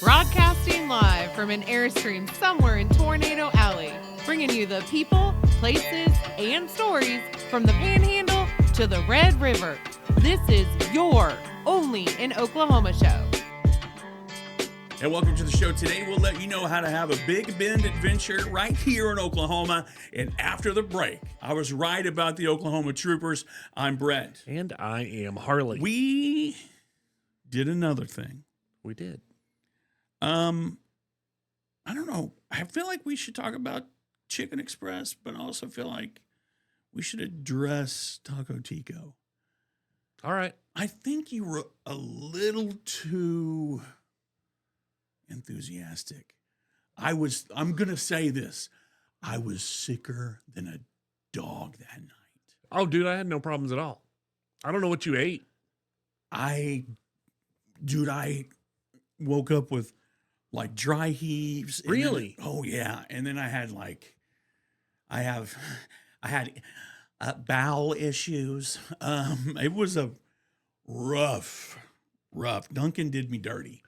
Broadcasting live from an Airstream somewhere in Tornado Alley, bringing you the people, places, and stories from the Panhandle to the Red River. This is your Only in Oklahoma show. And welcome to the show. Today we'll let you know how to have a Big Bend adventure right here in Oklahoma. And after the break, I was right about the Oklahoma Troopers. I'm Brett. And I am Harley. We did another thing. We did. I don't know. I feel like we should talk about Chicken Express, but I also feel like we should address Taco Tico. All right. I think you were a little too enthusiastic. I'm going to say this. I was sicker than a dog that night. Oh, dude, I had no problems at all. I don't know what you ate. I woke up with like dry heaves. Really? Oh yeah. And then I had bowel issues. It was a rough. Duncan did me dirty.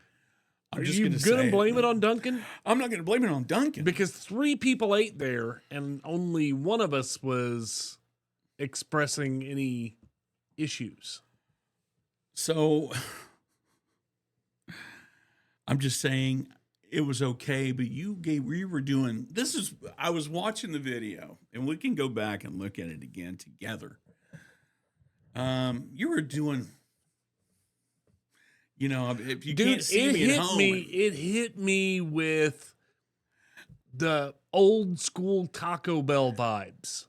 Are you going to blame it on Duncan? I'm not going to blame it on Duncan. Because 3 people ate there and only one of us was expressing any issues. So I'm just saying it was okay, but we were doing, I was watching the video and we can go back and look at it again together. You were doing, if you can't see me at home. It hit me with the old school Taco Bell vibes.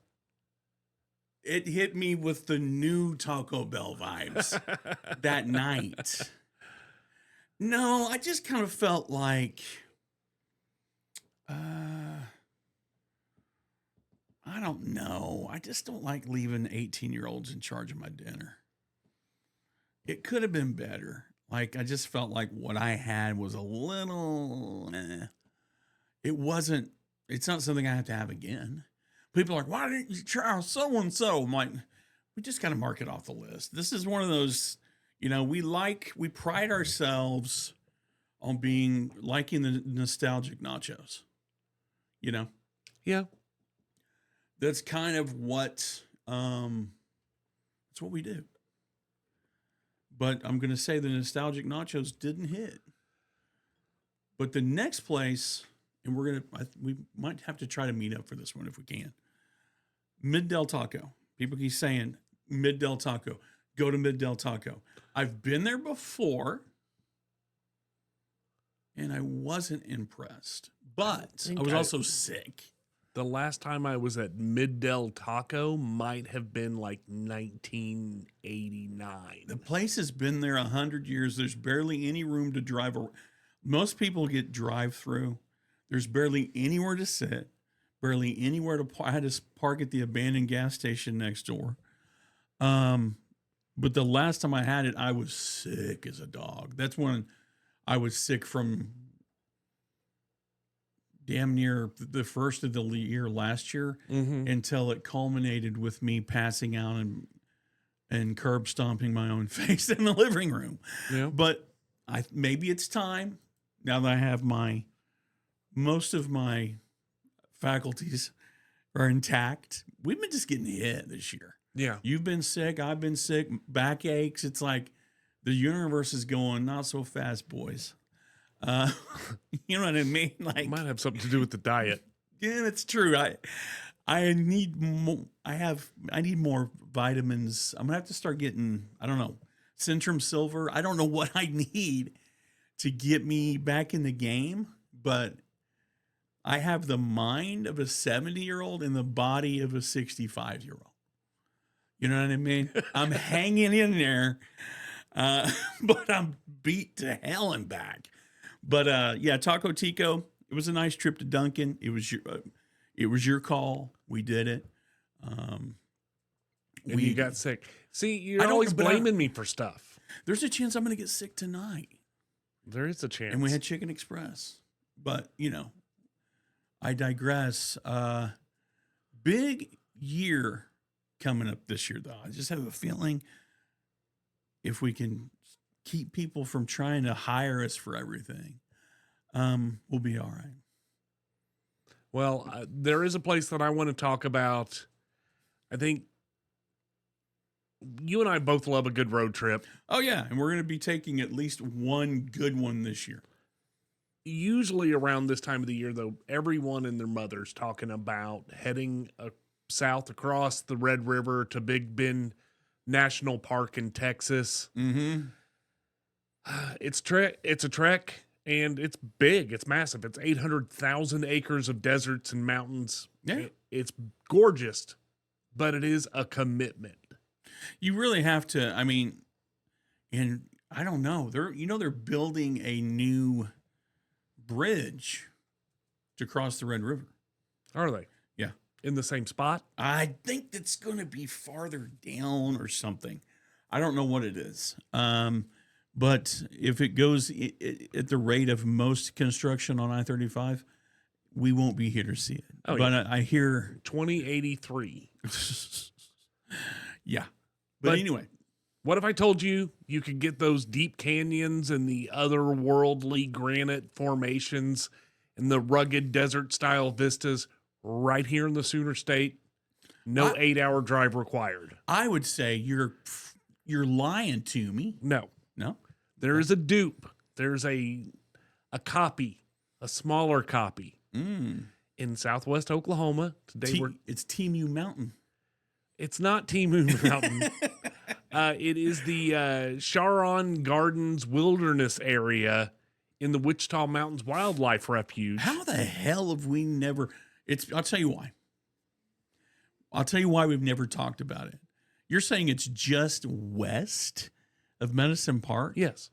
It hit me with the new Taco Bell vibes that night. No, I just kind of felt like, I don't know. I just don't like leaving 18-year-olds in charge of my dinner. It could have been better. Like, I just felt like what I had was a little, it's not something I have to have again. People are like, why didn't you try so-and-so? I'm like, we just got to mark it off the list. This is one of those, we pride ourselves on liking the nostalgic nachos, Yeah. That's kind of that's what we do. But I'm going to say the nostalgic nachos didn't hit. But the next place, and we might have to try to meet up for this one if we can. Mid-Del Taco. People keep saying Mid-Del Taco. Go to Mid-Del Taco. I've been there before, and I wasn't impressed. But I was also sick. The last time I was at Mid-Del Taco might have been like 1989. The place has been there 100 years. There's barely any room to drive. Most people get drive-through. There's barely anywhere to sit, barely anywhere to park. I had to park at the abandoned gas station next door. But the last time I had it, I was sick as a dog. That's when I was sick from damn near the first of the year last year until it culminated with me passing out and curb stomping my own face in the living room. Yeah. But maybe it's time, now that I have most of my faculties are intact. We've been just getting hit this year. Yeah. You've been sick. I've been sick. Back aches. It's like the universe is going not so fast, boys. You know what I mean? Like, might have something to do with the diet. Yeah, that's true. I need more. I need more vitamins. I'm gonna have to start getting, I don't know, Centrum Silver. I don't know what I need to get me back in the game, but I have the mind of a 70-year-old and the body of a 65-year-old. You know what I mean? I'm hanging in there, but I'm beat to hell and back. But yeah, Taco Tico. It was a nice trip to Duncan. It was your call. We did it. And you got sick. See, you're always blaming me for stuff. There's a chance I'm going to get sick tonight. There is a chance. And we had Chicken Express. But, I digress. Big year coming up this year, though. I just have a feeling if we can keep people from trying to hire us for everything, we'll be all right. Well, there is a place that I want to talk about. I think you and I both love a good road trip. Oh yeah, and we're going to be taking at least one good one this year. Usually around this time of the year, though, everyone and their mother's talking about heading south across the Red River to Big Bend National Park in Texas. Mm-hmm. It's a trek, and it's big. It's massive. It's 800,000 acres of deserts and mountains. Yeah. It's gorgeous, but it is a commitment. You really have to. I mean, and I don't know. They're building a new bridge to cross the Red River. Are they? Yeah. In the same spot? I think it's going to be farther down or something. I don't know what it is. But if it goes at the rate of most construction on I-35, we won't be here to see it. Oh, but yeah. I hear 2083. Yeah. But anyway, what if I told you you could get those deep canyons and the otherworldly granite formations and the rugged desert-style vistas right here in the Sooner State? No 8-hour drive required. I would say you're lying to me. No. There is a dupe. There's a copy, a smaller copy in southwest Oklahoma. Today it's Temu Mountain. It's not Temu Mountain. It is the Charon Gardens Wilderness Area in the Wichita Mountains Wildlife Refuge. How the hell have we never? I'll tell you why. I'll tell you why we've never talked about it. You're saying it's just west of Medicine Park? Yes.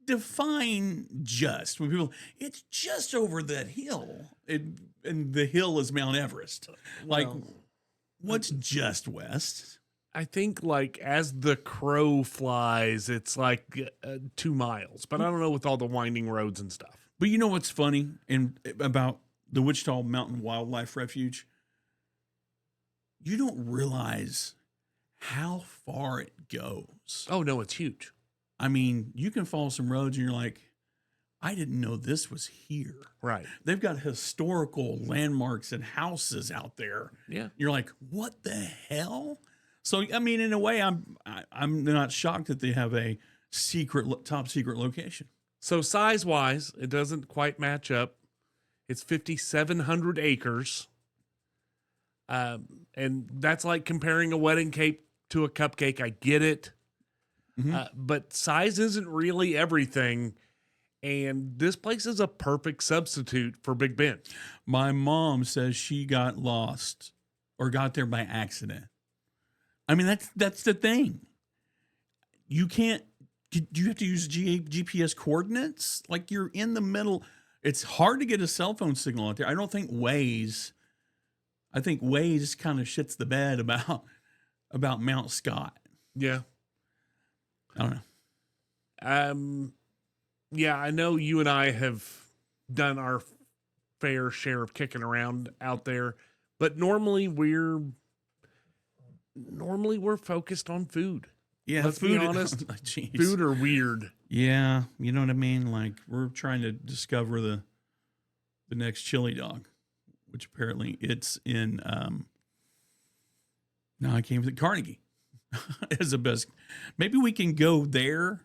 Define just. When people, it's just over that hill, and the hill is Mount Everest. Like, what's just west? I think, like, as the crow flies, it's like 2 miles, but I don't know with all the winding roads and stuff. But you know what's funny about the Wichita Mountain Wildlife Refuge? You don't realize how far it goes. Oh, no, it's huge. I mean, you can follow some roads and you're like, I didn't know this was here. Right. They've got historical landmarks and houses out there. Yeah. You're like, what the hell? So, I mean, in a way, I'm not shocked that they have a top secret location. So size-wise, it doesn't quite match up. It's 5,700 acres. And that's like comparing a wedding cake to a cupcake. I get it. Mm-hmm. But size isn't really everything. And this place is a perfect substitute for Big Bend. My mom says she got lost or got there by accident. I mean, that's the thing. You can't. Do you have to use GPS coordinates? Like, you're in the middle. It's hard to get a cell phone signal out there. I don't think Waze. I think Waze kind of shits the bed about Mount Scott. Yeah. I don't know. Yeah, I know you and I have done our fair share of kicking around out there, but normally we're focused on food. Yeah, let's be honest. Food are weird. Yeah, you know what I mean. Like, we're trying to discover the next chili dog, which apparently it's in. No, I can't think. Carnegie is the best. Maybe we can go there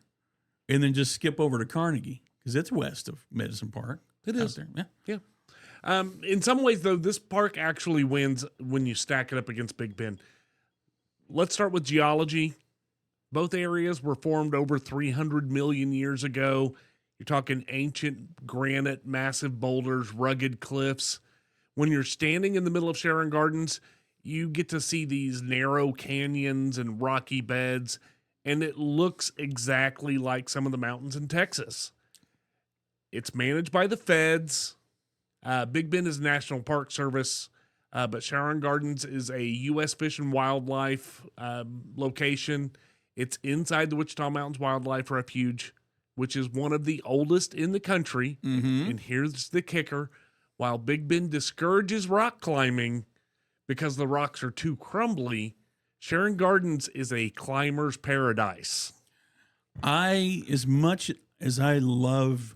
and then just skip over to Carnegie because it's west of Medicine Park. It is. There. Yeah. Yeah. In some ways, though, this park actually wins when you stack it up against Big Bend. Let's start with geology. Both areas were formed over 300 million years ago. You're talking ancient granite, massive boulders, rugged cliffs. When you're standing in the middle of Charon Gardens, you get to see these narrow canyons and rocky beds, and it looks exactly like some of the mountains in Texas. It's managed by the feds. Big Bend is National Park Service, but Charon Gardens is a U.S. Fish and Wildlife location. It's inside the Wichita Mountains Wildlife Refuge, which is one of the oldest in the country. Mm-hmm. And here's the kicker. While Big Bend discourages rock climbing because the rocks are too crumbly, Charon Gardens is a climber's paradise. As much as I love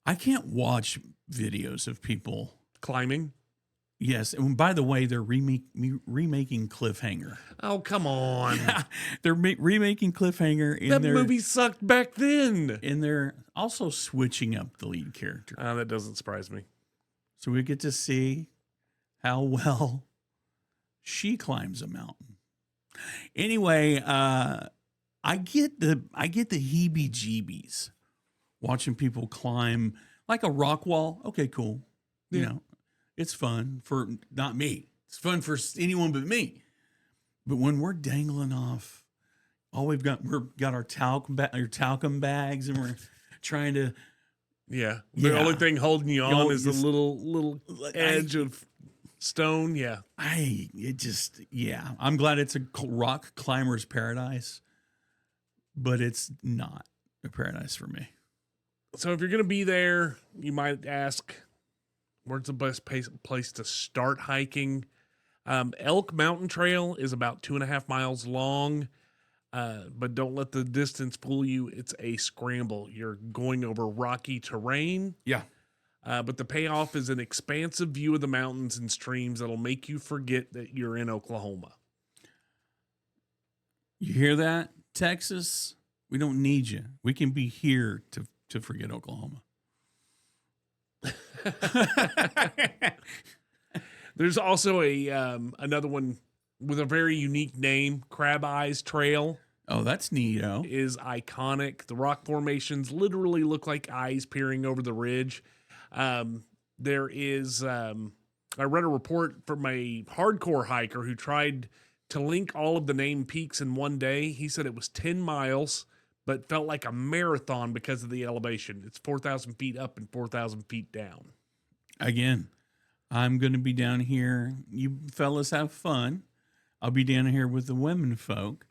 I can't watch videos of people Climbing. Yes, and by the way, they're remaking Cliffhanger. Oh, come on. Yeah, they're remaking Cliffhanger. That movie sucked back then. And they're also switching up the lead character. That doesn't surprise me. So we get to see how well she climbs a mountain. Anyway, I get the heebie-jeebies watching people climb like a rock wall. Okay, cool. Yeah. You know, it's fun for not me. It's fun for anyone but me. But when we're dangling off, we've got our talcum bags, and we're trying to. Yeah. The only thing holding you on is the little edge of stone. Yeah. I'm glad it's a rock climber's paradise, but it's not a paradise for me. So if you're going to be there, you might ask, where's the best place to start hiking? Elk Mountain Trail is about 2.5 miles long, but don't let the distance fool you. It's a scramble. You're going over rocky terrain. Yeah. But the payoff is an expansive view of the mountains and streams that'll make you forget that you're in Oklahoma. You hear that, Texas? We don't need you. We can be here to forget Oklahoma. There's also another one with a very unique name, Crab Eyes Trail. Oh, that's neato. Is iconic. The rock formations literally look like eyes peering over the ridge. There is, I read a report from a hardcore hiker who tried to link all of the named peaks in one day. He said it was 10 miles, but felt like a marathon because of the elevation. It's 4,000 feet up and 4,000 feet down. Again, I'm going to be down here. You fellas have fun. I'll be down here with the women folk.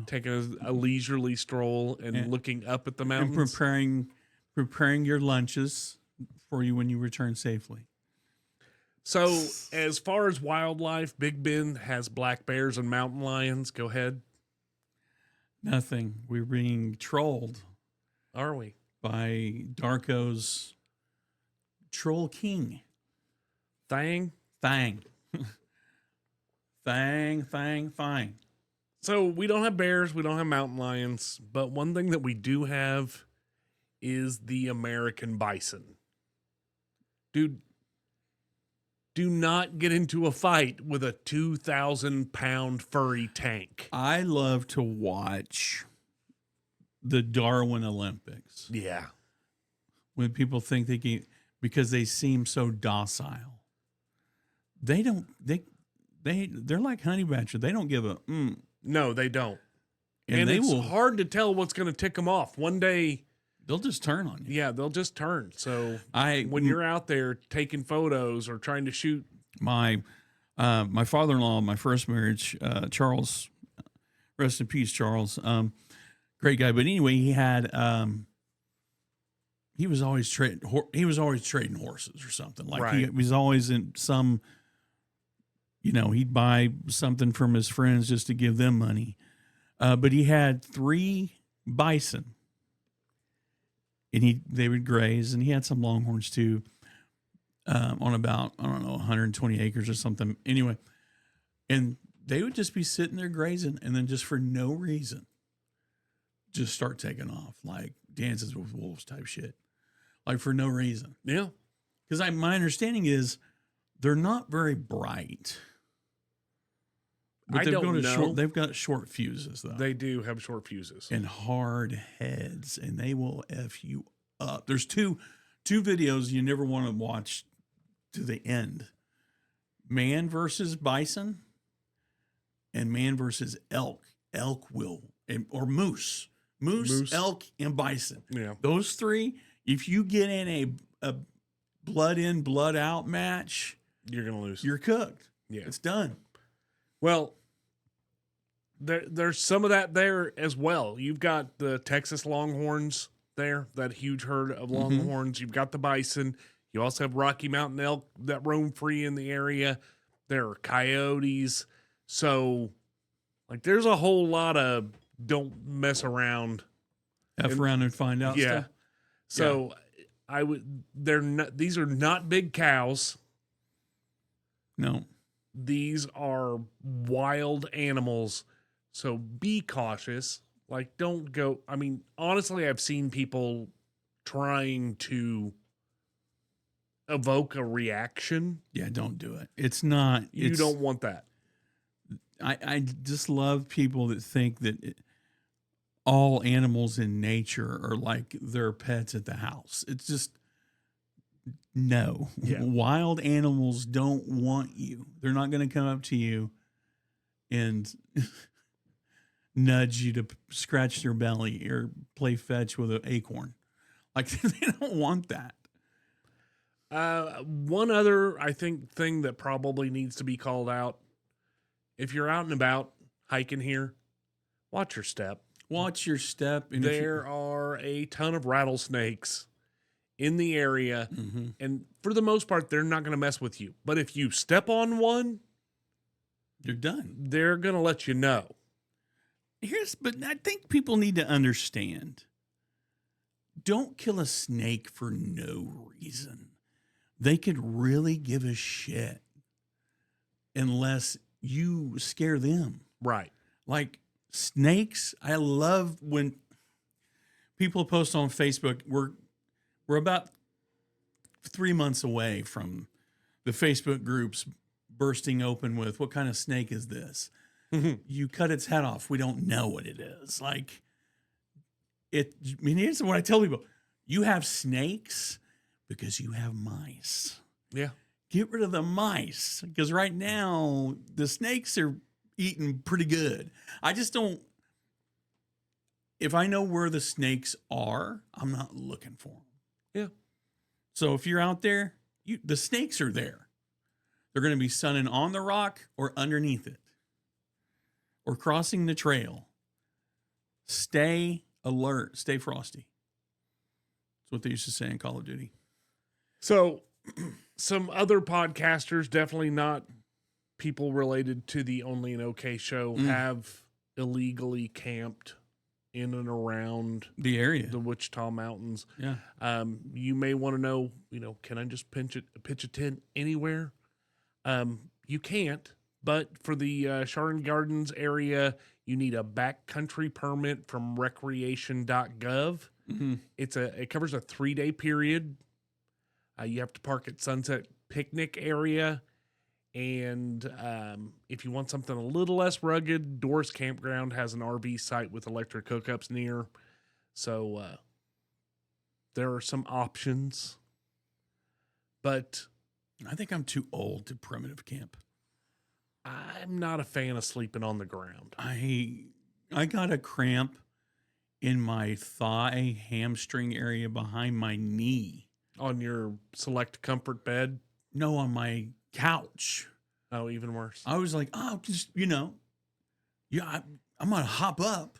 Taking a leisurely stroll and looking up at the mountains. And preparing your lunches for you when you return safely. So, as far as wildlife, Big Bend has black bears and mountain lions. Go ahead. Nothing. We're being trolled. Are we? By Darko's Troll King. Thang. Thang. So we don't have bears, we don't have mountain lions, but one thing that we do have is the American bison. Dude, do not get into a fight with a 2,000-pound furry tank. I love to watch the Darwin Olympics. Yeah. When people think they can, because they seem so docile. They're like honey badger. They don't give a No, they don't. And it's hard to tell what's going to tick them off. One day they'll just turn on you. Yeah, they'll just turn. So when you're out there taking photos or trying to shoot, my father-in-law, my first marriage, Charles, rest in peace, Charles. Great guy, but anyway, he had he was always trading horses or something. Like right. he was always in some. He'd buy something from his friends just to give them money. But he had 3 bison, and they would graze, and he had some longhorns too, on about, 120 acres or something. Anyway, and they would just be sitting there grazing, and then just for no reason, just start taking off, like Dances with Wolves type shit. Like for no reason. Yeah. Because my understanding is they're not very bright. But they've got short fuses, though. They do have short fuses. And hard heads, and they will F you up. There's two videos you never want to watch to the end. Man versus bison and man versus elk. Elk or moose. Moose, elk, and bison. Yeah. Those 3, if you get in a blood in, blood out match, you're going to lose. You're cooked. Yeah. It's done. Well, there's some of that there as well. You've got the Texas Longhorns there, that huge herd of Longhorns. You've got the bison. You also have Rocky Mountain elk that roam free in the area. There are coyotes. So, there's a whole lot of don't mess around. Around and find out stuff. So, these are not big cows. No. These are wild animals. So be cautious. Like, don't go. I mean, honestly, I've seen people trying to evoke a reaction. Yeah, don't do it. It's not. You don't want that. I just love people that think that all animals in nature are like their pets at the house. It's just, no. Yeah. Wild animals don't want you. They're not going to come up to you and nudge you to scratch their belly or play fetch with an acorn. Like, they don't want that. One other, I think, thing that probably needs to be called out: if you're out and about hiking here, watch your step. Watch your step. And there are a ton of rattlesnakes in the area, mm-hmm. and for the most part, they're not going to mess with you. But if you step on one, you're done. They're going to let you know. But I think people need to understand: don't kill a snake for no reason. They could really give a shit unless you scare them. Right. Like snakes, I love when people post on Facebook. We're about 3 months away from the Facebook groups bursting open with, what kind of snake is this? You cut its head off. We don't know what it is. Like here's what I tell people: you have snakes because you have mice. Yeah. Get rid of the mice, because right now the snakes are eating pretty good. I just don't. If I know where the snakes are, I'm not looking for them. Yeah. So if you're out there, the snakes are there. They're going to be sunning on the rock or underneath it or crossing the trail. Stay alert. Stay frosty. That's what they used to say in Call of Duty. So some other podcasters, definitely not people related to the Only an OK show, have illegally camped in and around the area, the Wichita Mountains. Yeah. You may want to know, can I just pitch a tent anywhere? You can't, but for the Charon Gardens area, you need a backcountry permit from recreation.gov. Mm-hmm. It covers a 3-day period. You have to park at Sunset Picnic area. And if you want something a little less rugged, Doris Campground has an RV site with electric hookups near. So there are some options. But I think I'm too old to primitive camp. I'm not a fan of sleeping on the ground. I got a cramp in my thigh hamstring area behind my knee. On your select comfort bed? No, on my couch. Oh, even worse. I was like, just, I'm going to hop up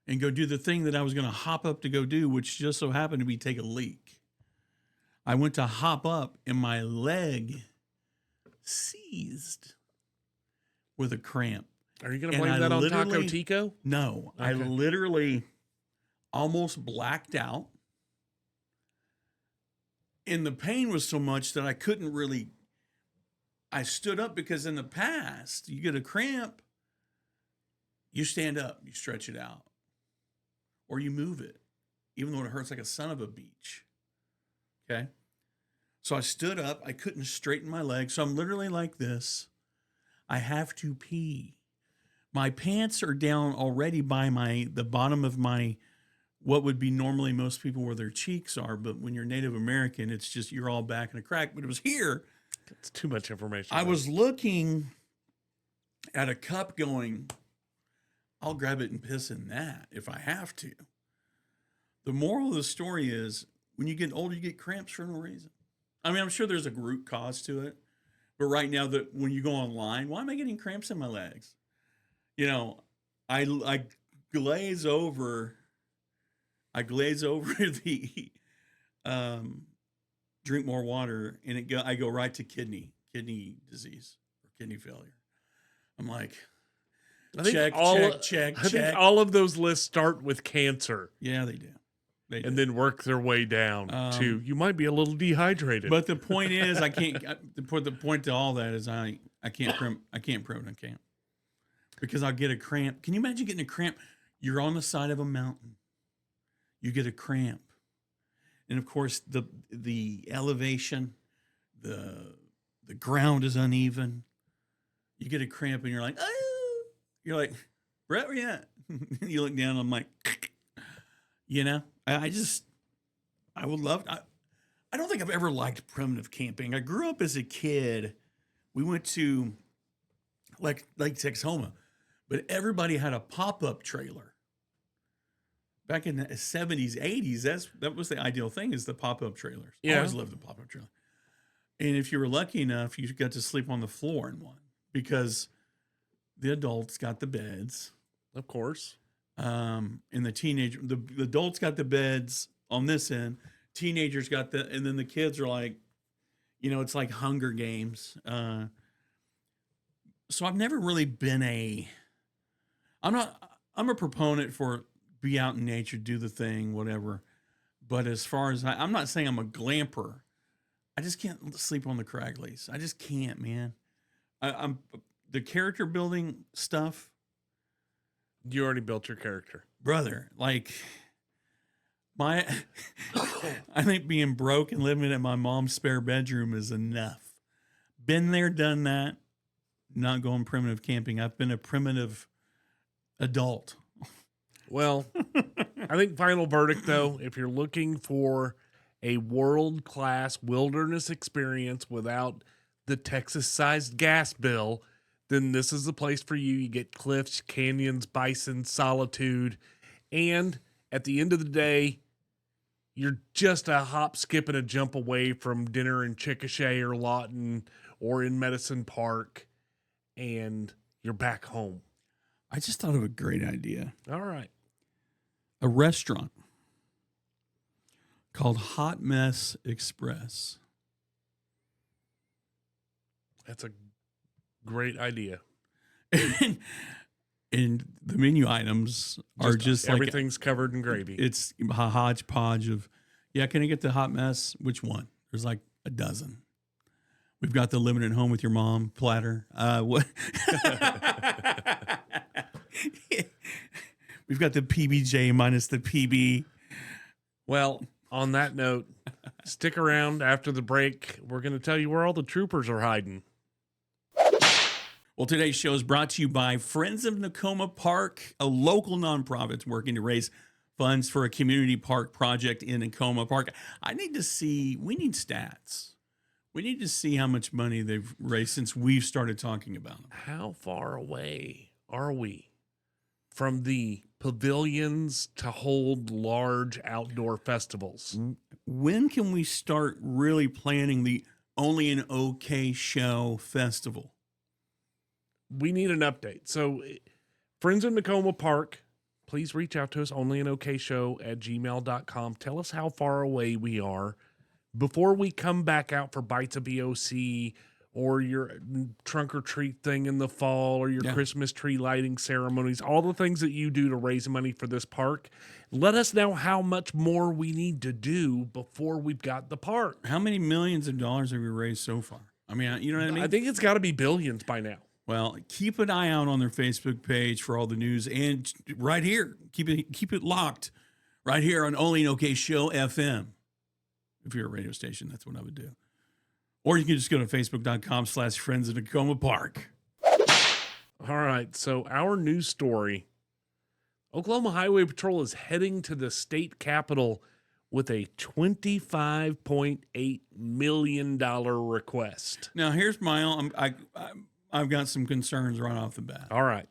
and go do the thing that I was going to hop up to go do, which just so happened to be take a leak. I went to hop up and my leg seized with a cramp. Are you going to blame that on Taco Tico? No, okay. I literally almost blacked out. And the pain was so much that I couldn't really. I stood up because in the past, you get a cramp, you stand up, you stretch it out, or you move it, even though it hurts like a son of a beach. Okay? So I stood up. I couldn't straighten my legs. So I'm literally like this. I have to pee. My pants are down already by the bottom of my, what would be normally most people where their cheeks are. But when you're Native American, it's just, you're all back in a crack. But it was here. It's too much information. I was looking at a cup going, I'll grab it and piss in that if I have to. The moral of the story is, when you get older, you get cramps for no reason. I mean, I'm sure there's a root cause to it. But right now, that when you go online, why am I getting cramps in my legs? I glaze over the drink more water, and I go right to kidney disease or kidney failure. I'm like, check. I think all of those lists start with cancer. Yeah, they do. and then work their way down to you might be a little dehydrated. But the point is, I can't. The point to all that is, I can't primitive camp because I'll get a cramp. Can you imagine getting a cramp? You're on the side of a mountain, you get a cramp, and of course the elevation, the ground is uneven. You get a cramp, and you're like, oh, you're like, Brett, where you at? You look down, I'm like, you know, I would love. I don't think I've ever liked primitive camping. I grew up as a kid. We went to Lake Texoma, but everybody had a pop-up trailer. Back in the 70s, 80s, that was the ideal thing, is the pop-up trailers. Yeah. I always loved the pop-up trailer. And if you were lucky enough, you got to sleep on the floor in one because the adults got the beds. Of course. And the adults got the beds on this end. Teenagers got and then the kids are like, you know, it's like Hunger Games. So I've never really been I'm a proponent for be out in nature, do the thing, whatever. But as far as I'm not saying I'm a glamper. I just can't sleep on the Craglies. I just can't, man. I'm the character building stuff. You already built your character, brother. Like I think being broke and living in my mom's spare bedroom is enough. Been there, done that. Not going primitive camping. I've been a primitive adult. Well, I think final verdict though, if you're looking for a world-class wilderness experience without the Texas-sized gas bill, then this is the place for you. You get cliffs, canyons, bison, solitude, and at the end of the day, you're just a hop, skip, and a jump away from dinner in Chickasha or Lawton or in Medicine Park, and you're back home. I just thought of a great idea. All right. A restaurant called Hot Mess Express. That's a great idea. And the menu items are just like everything's covered in gravy. It's a hodgepodge of, yeah, can I get the hot mess? Which one? There's like a dozen. We've got the living at home with your mom platter. What? We've got the PBJ minus the PB. Well, on that note, stick around after the break. We're going to tell you where all the troopers are hiding. Well, today's show is brought to you by Friends of Nakoma Park, a local nonprofit working to raise funds for a community park project in Nakoma Park. We need stats. We need to see how much money they've raised since we've started talking about them. How far away are we from the pavilions to hold large outdoor festivals? When can we start really planning the Only an OK Show festival? We need an update. So, Friends of Nakoma Park, please reach out to us, onlyanokShow@gmail.com. Tell us how far away we are before we come back out for Bites of EOC or your trunk or treat thing in the fall or your Christmas tree lighting ceremonies, all the things that you do to raise money for this park. Let us know how much more we need to do before we've got the park. How many millions of dollars have we raised so far? I mean, you know what I mean? I think it's got to be billions by now. Well, keep an eye out on their Facebook page for all the news, and right here, keep it locked right here on Only an OK Show FM. If you're a radio station, that's what I would do. Or you can just go to facebook.com/Friends of Nakoma Park. All right, so our news story, Oklahoma Highway Patrol is heading to the state capitol with a $25.8 million request. Now, here's my own, I've got some concerns right off the bat. All right.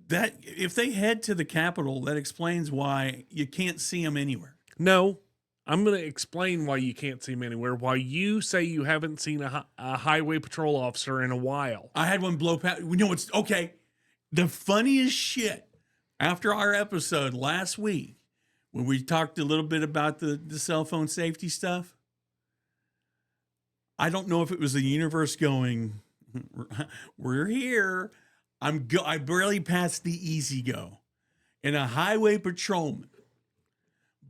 That if they head to the Capitol, that explains why you can't see them anywhere. No, I'm going to explain why you can't see them anywhere. Why you say you haven't seen a highway patrol officer in a while. I had one blow past. It's okay. The funniest shit after our episode last week, when we talked a little bit about the cell phone safety stuff. I don't know if it was the universe going, we're here. I barely passed the easy go. and a highway patrolman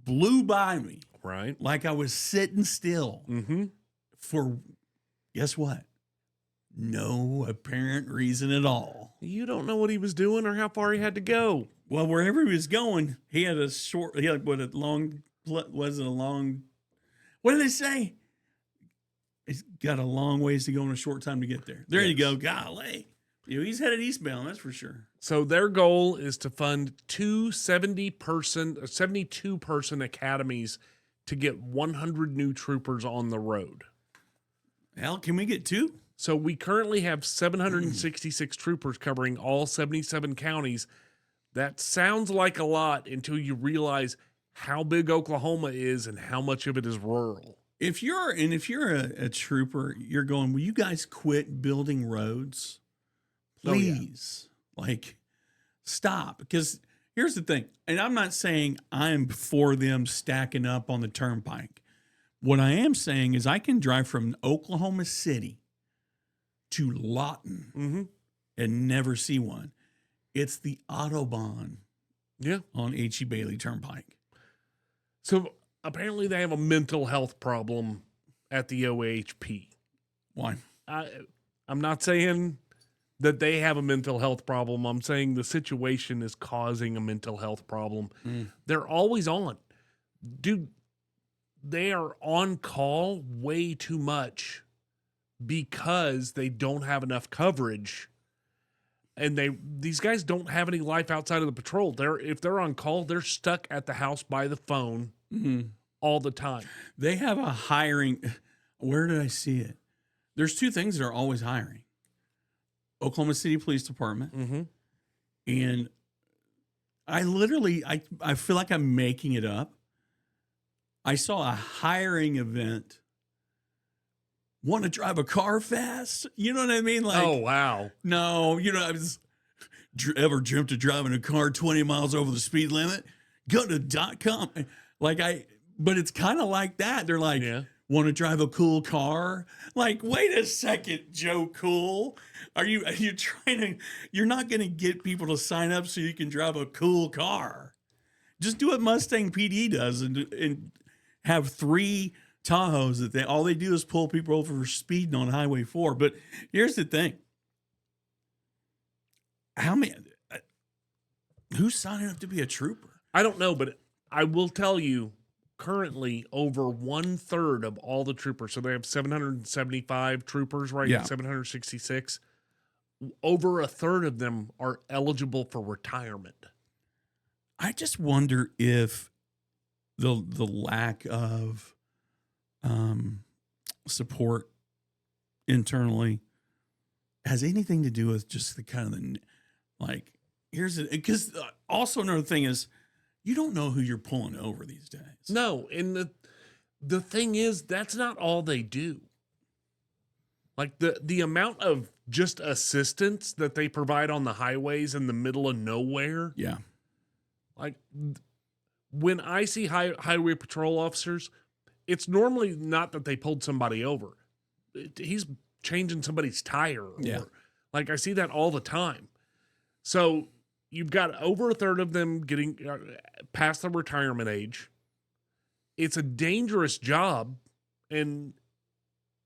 blew by me Right. like I was sitting still for, guess what? No apparent reason at all. You don't know what he was doing or how far he had to go. Well, wherever he was going, he had a short, he had what a long, wasn't a long, what did they say? He's got a long ways to go in a short time to get there. There you go. Golly. He's headed eastbound, that's for sure. So their goal is to fund two 72-person academies to get 100 new troopers on the road. Hell, can we get 2? So we currently have 766 troopers covering all 77 counties. That sounds like a lot until you realize how big Oklahoma is and how much of it is rural. If you're a trooper, you're going, will you guys quit building roads? Please. Like, stop. Because here's the thing, and I'm not saying I'm for them stacking up on the turnpike. What I am saying is I can drive from Oklahoma City to Lawton and never see one. It's the Autobahn on H.E. Bailey Turnpike. So apparently they have a mental health problem at the OHP. Why? I'm not saying that they have a mental health problem. I'm saying the situation is causing a mental health problem. They're always on. Dude, they are on call way too much because they don't have enough coverage. And these guys don't have any life outside of the patrol. If they're on call, they're stuck at the house by the phone all the time. They have a hiring. Where did I see it? There's 2 things that are always hiring. Oklahoma City Police Department. And I literally, I feel like I'm making it up. I saw a hiring event. Want to drive a car fast? You know what I mean? Like, oh, wow. No, I was ever dreamt of driving a car 20 miles over the speed limit? Go to .com. But it's kind of like that. They're like, want to drive a cool car? Like, wait a second, Joe Cool. Are you trying to, you're not going to get people to sign up so you can drive a cool car. Just do what Mustang PD does and have 3 Tahoes that all they do is pull people over for speeding on Highway 4. But here's the thing. Who's signing up to be a trooper? I don't know, but I will tell you, currently over 1/3 of all the troopers, so they have 775 troopers, right? 766. Over 1/3 of them are eligible for retirement. I just wonder if the lack of support internally has anything to do with just the kind of because also another thing is you don't know who you're pulling over these days. No, and the thing is that's not all they do. Like the amount of just assistance that they provide on the highways in the middle of nowhere. Yeah. Like when I see highway patrol officers, it's normally not that they pulled somebody over. He's changing somebody's tire. Or, like I see that all the time. So you've got over 1/3 of them getting past the retirement age. It's a dangerous job, and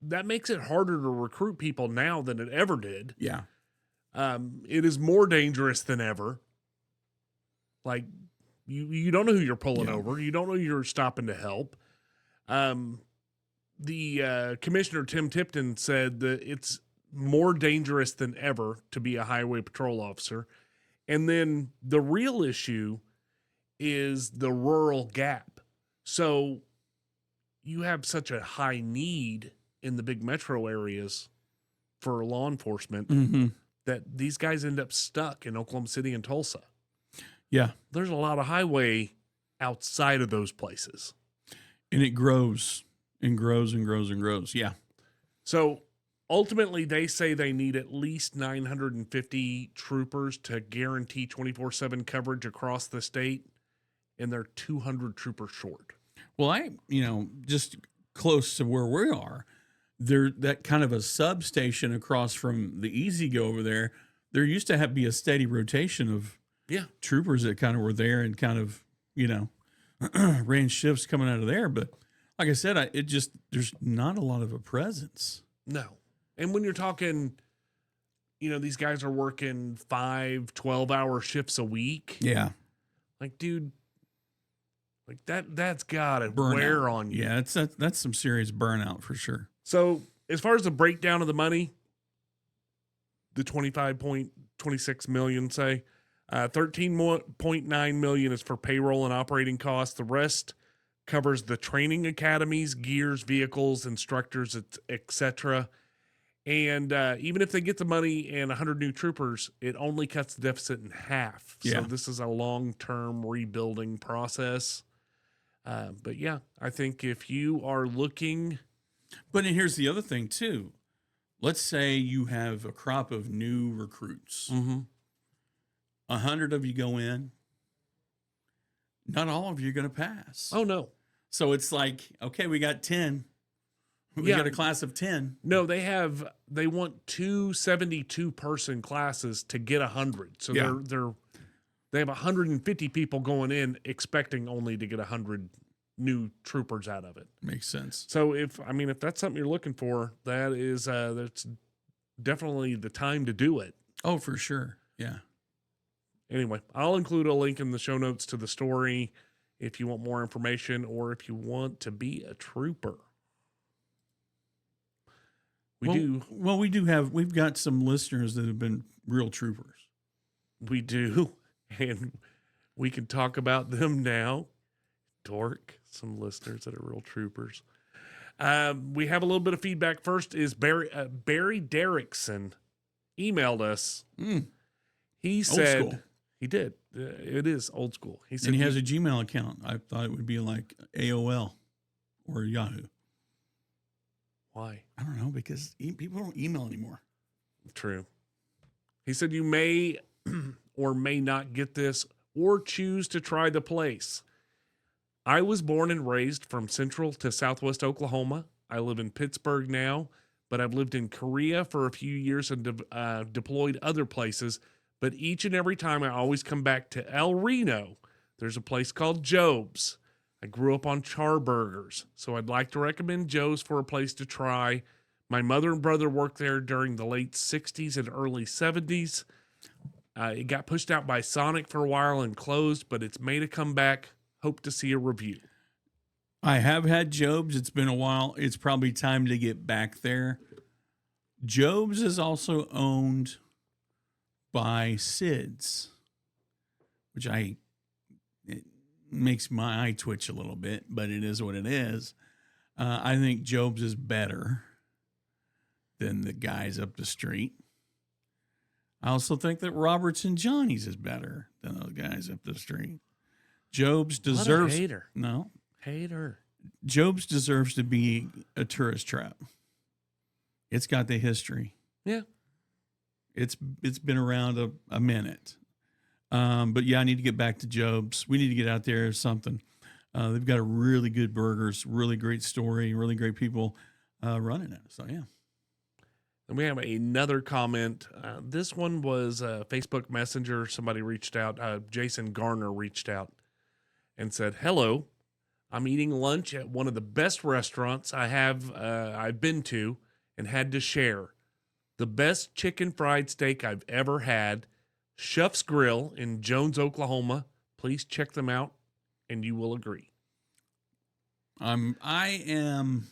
that makes it harder to recruit people now than it ever did. Yeah. It is more dangerous than ever. Like you don't know who you're pulling over. You don't know who you're stopping to help. The Commissioner Tim Tipton said that it's more dangerous than ever to be a highway patrol officer. And then the real issue is the rural gap. So you have such a high need in the big metro areas for law enforcement that these guys end up stuck in Oklahoma City and Tulsa. Yeah. There's a lot of highway outside of those places. And it grows and grows and grows and grows. Yeah. So ultimately, they say they need at least 950 troopers to guarantee 24/7 coverage across the state, and they're 200 troopers short. Well, just close to where we are, there that kind of a substation across from the Easy Go over there. There used to be a steady rotation of Yeah. troopers that kind of were there and kind of, ran shifts coming out of there. But like I said, there's not a lot of a presence. No. And when you're talking, these guys are working 5, 12-hour shifts a week. Yeah. Like, dude, like that's got to Burnout. wear on you. Yeah, that's some serious burnout for sure. So as far as the breakdown of the money, the 25.26 million, say, 13.9 million is for payroll and operating costs. The rest covers the training academies, gears, vehicles, instructors, etc. And even if they get the money and 100 new troopers, it only cuts the deficit in half. Yeah. So this is a long-term rebuilding process. But yeah, I think if you are looking... But here's the other thing too. Let's say you have a crop of new recruits. Mm-hmm. 100 of you go in. Not all of you are going to pass. Oh, no. So it's like, okay, we got 10. We got a class of 10. No, they want 2 72-person classes to get 100. So they have 150 people going in expecting only to get 100 new troopers out of it. Makes sense. So if that's something you're looking for, that's definitely the time to do it. Oh, for sure. Yeah. Anyway, I'll include a link in the show notes to the story if you want more information or if you want to be a trooper. We've got some listeners that have been real troopers. We do, and we can talk about them now. Dork, some listeners that are real troopers. We have a little bit of feedback. First is Barry Derrickson emailed us. He said, old school. He did. It is old school. He said, and he has a Gmail account. I thought it would be like AOL or Yahoo. Why? I don't know, because people don't email anymore. True. He said you may or may not get this or choose to try the place. I was born and raised from central to southwest Oklahoma. I live in Pittsburgh now, but I've lived in Korea for a few years and deployed other places. But each and every time I always come back to El Reno. There's a place called Joe's. I grew up on Charburgers, so I'd like to recommend Joe's for a place to try. My mother and brother worked there during the late 60s and early 70s. It got pushed out by Sonic for a while and closed, but it's made a comeback. Hope to see a review. I have had Job's. It's been a while. It's probably time to get back there. Job's is also owned by Sid's, which it makes my eye twitch a little bit, but it is what it is. I think Job's is better than the guys up the street. I also think that Roberts and Johnny's is better than those guys up the street. Job's deserves Hater. Job's deserves to be a tourist trap. It's got the history. Yeah. It's been around a minute. But yeah, I need to get back to Job's. We need to get out there or something. They've got a really good burgers, really great story, really great people running it. So yeah. And we have another comment. This one was Facebook Messenger. Somebody reached out. Jason Garner reached out and said, "Hello, I'm eating lunch at one of the best restaurants I've been to and had to share. The best chicken fried steak I've ever had. Shuff's Grill in Jones, Oklahoma. Please check them out, and you will agree." I am.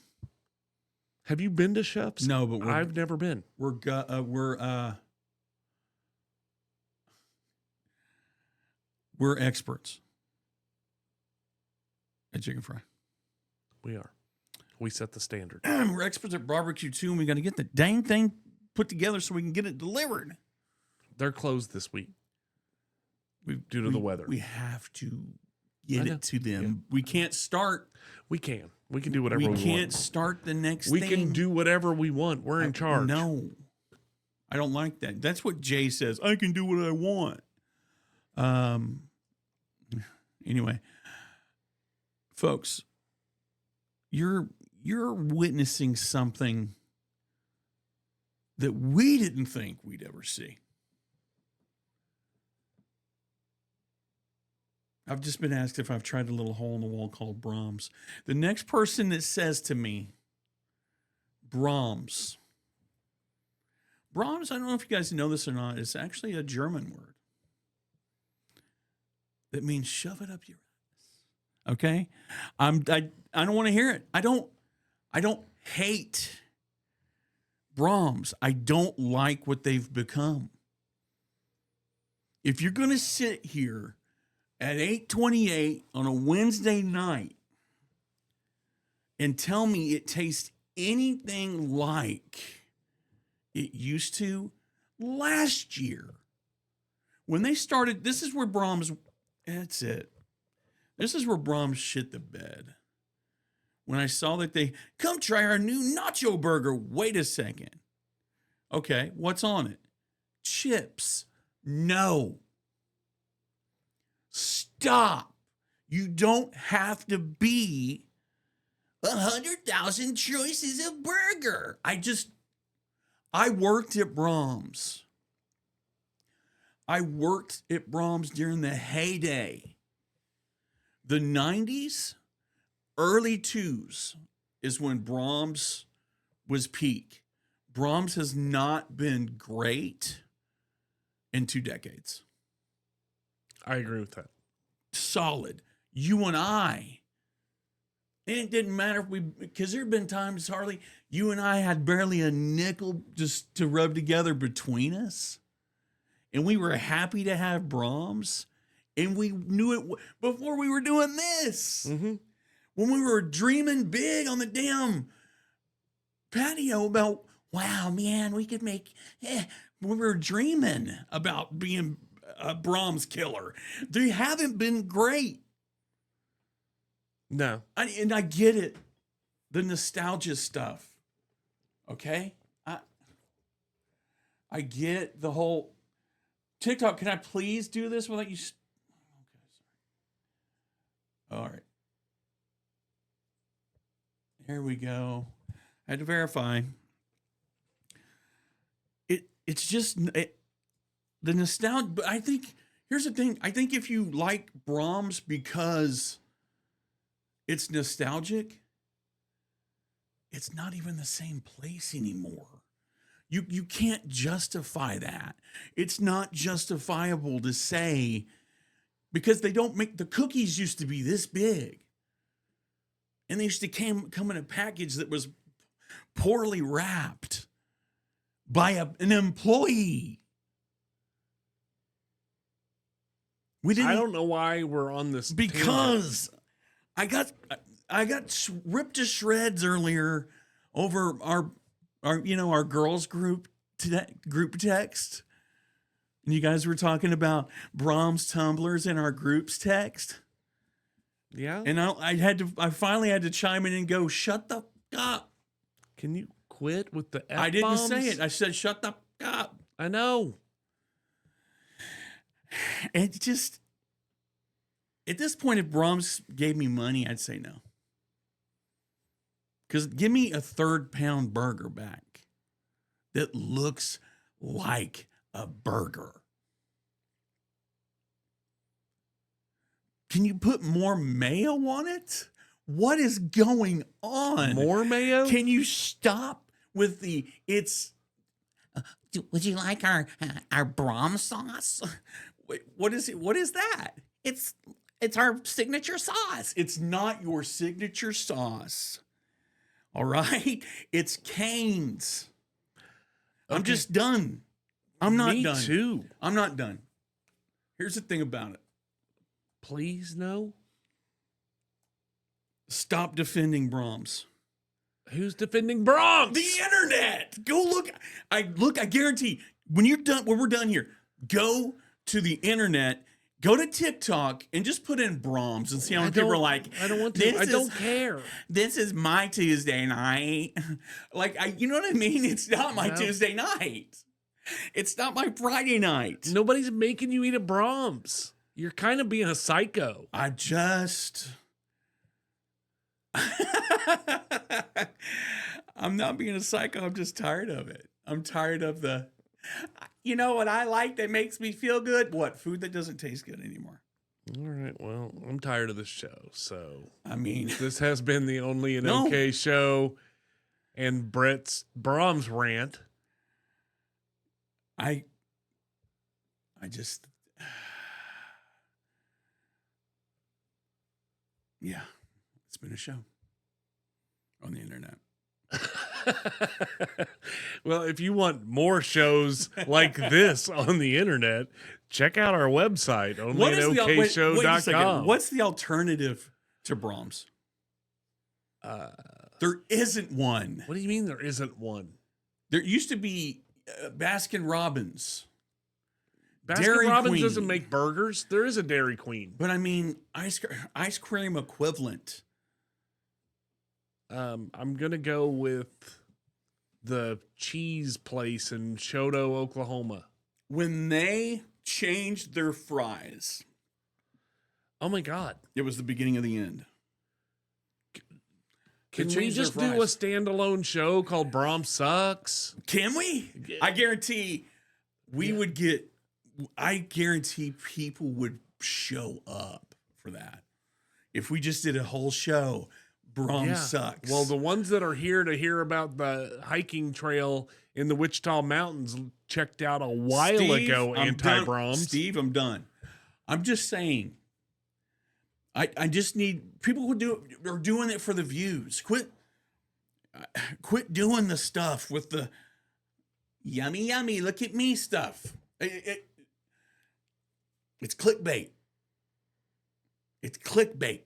Have you been to Shuff's? No, but I've never been. We're experts at chicken fry. We are. We set the standard. We're experts at barbecue too, and we got to get the dang thing put together so we can get it delivered. They're closed this week due to the weather. We have to get it to them. Yeah. We can't start. We can do whatever we want. We can't start the next We thing. can do whatever we want. We're in charge. No, I don't like that. That's what Jay says. I can do what I want. Anyway, folks, you're witnessing something that we didn't think we'd ever see. I've just been asked if I've tried a little hole in the wall called Brahms. The next person that says to me, Brahms. Brahms, I don't know if you guys know this or not, it's actually a German word that means shove it up your ass. Okay? I don't want to hear it. I don't hate Brahms. I don't like what they've become. If you're going to sit here at 8:28 on a Wednesday night and tell me it tastes anything like it used to last year, when they started, this is where Brahms, that's it. This is where Brahms shit the bed. When I saw that they, come try our new nacho burger. Wait a second. Okay, what's on it? Chips. No. Stop. You don't have to be 100,000 choices of burger. I worked at Brahms. I worked at Brahms during the heyday. The 90s, early 2s is when Brahms was peak. Brahms has not been great in 2 decades. I agree with that. Solid. You and I. And it didn't matter if because there have been times, Harley, you and I had barely a nickel just to rub together between us. And we were happy to have Brahms. And we knew it before we were doing this. Mm-hmm. When we were dreaming big on the damn patio about, wow, man, we could make, we were dreaming about being a Brahms killer. They haven't been great. No. And I get it. The nostalgia stuff. Okay? I get the whole TikTok. Can I please do this without you? Okay, sorry. All right. Here we go. I had to verify. It's just the nostalgia. But I think, here's the thing. I think if you like Brahms because it's nostalgic, it's not even the same place anymore. You can't justify that. It's not justifiable to say, because they don't make, the cookies used to be this big. And they used to come in a package that was poorly wrapped by an employee. I don't know why we're on this because tangent. I got ripped to shreds earlier over our girls group text. And you guys were talking about Brahms tumblers in our groups text. Yeah. And I finally had to chime in and go, shut the up. Can you quit with the F-bombs? I didn't say it. I said, shut the up. I know. And just, at this point, if Brahms gave me money, I'd say no. Because give me a 3rd-pound burger back that looks like a burger. Can you put more mayo on it? What is going on? More mayo? Can you stop with the, Would you like our Brahms sauce? wait, what is it? What is that? It's our signature sauce. It's not your signature sauce. All right? It's Cane's. I'm just done. I'm not done. Me too. I'm not done. Here's the thing about it. Please, no. Stop defending Brahms. Who's defending Brahms? The internet. Go look. I guarantee when we're done here, go to the internet, go to TikTok and just put in Brahms and see how many people are like, I don't want to. I don't care. This is my Tuesday night. You know what I mean? It's not my Tuesday night. It's not my Friday night. Nobody's making you eat a Brahms. You're kind of being a psycho. I'm not being a psycho. I'm just tired of it. I'm tired of you know what I like that makes me feel good? What? Food that doesn't taste good anymore. All right. Well, I'm tired of this show. So, I mean, this has been the Only an No. OK show and Brett's Brahms rant. I just, yeah, it's been a show on the internet. Well, if you want more shows like this on the internet, check out our website, onlyanOKshow.com. What's the alternative to Brahms? There isn't one. What do you mean there isn't one? There used to be Baskin Robbins. Baskin Robbins Queen. doesn't make burgers. There is a Dairy Queen. But I mean, ice cream equivalent. I'm going to go with the cheese place in Choteau, Oklahoma. When they changed their fries, Oh, my God. it was the beginning of the end. Can we changed their just do a fries. standalone show called Brahms Sucks? Can we? I guarantee I guarantee people would show up for that. If we just did a whole show, Brahms sucks. Well, the ones that are here to hear about the hiking trail in the Wichita Mountains checked out a while Steve, ago I'm anti-Brahms. done. Steve, I'm done. I'm just saying. I just need people who are doing it for the views. Quit doing the stuff with the yummy, look at me stuff. It's clickbait. It's clickbait.